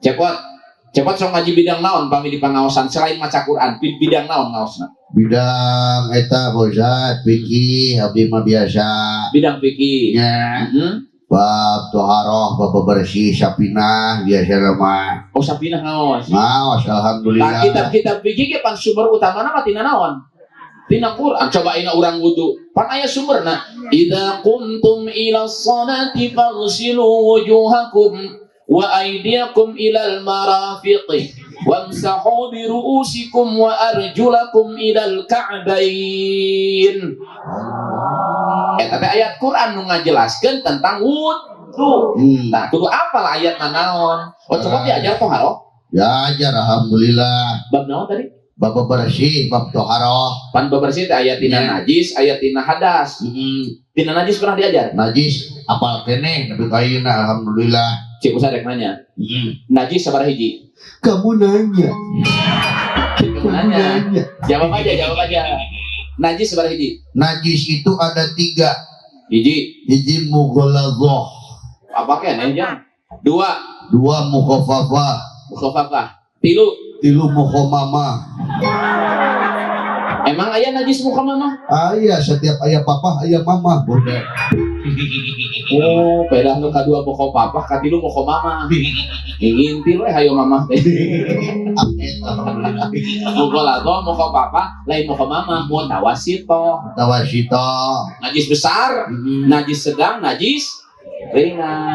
Cepot, cepot sok ngaji bidang naon pami di pangaosan selain maca Quran, bidang naon ngaosna? Bidang eta bosat fikih abdi mah biasa. Bidang fikih. Ya. Bab toharoh, bab bersih, sapinah biasa mah. Oh sapinah ngaos. Ngaos alhamdulillah. Nah, kitab-kitab fikih ge pan sumber utamana mah tina naon? Tina Quran. Coba ina urang wudu. Pan aya sumberna. Idza qumtum ila sholati faghsilu wujuhakum wa aydiyakum ilal marafiqi wamsahu bi ru'usikum wa arjulakum ilal ka'bayn. Eta teh ayat Quran nu ngajelaskeun tentang wudu. Nah, kudu apal ayat naon? Oh, coba diajar toharoh. Ya ajar alhamdulillah. Bab naon tadi? Bab bersih, bab toharoh. Pan bebersih teh aya tina najis, aya tina hadas. Tina najis pernah diajar? Najis apal keneh nepi ka ayeuna alhamdulillah. Cik Usa rek nanya. Najis sabaraha hiji? Kamu nanya. Kamu nanya. Jawab aja. Najis sabaraha hiji? Najis itu ada 3. Hiji. Hiji mughaladzah. Apa kan ya? 2 mukhaffafah. Mukhafafah. 3 mukhammamah. Emang aya najis mukhammamah? Aya setiap aya papa aya mamah bodoh. Oh, pedah nu kadua mukhafafah, katilu mukhammamah. Ngintil we hayo mamah teh. Mughaladzah mukhafafah lain mukhammamah, mutawasito. Tawasito. Najis besar, najis sedang, najis ringan.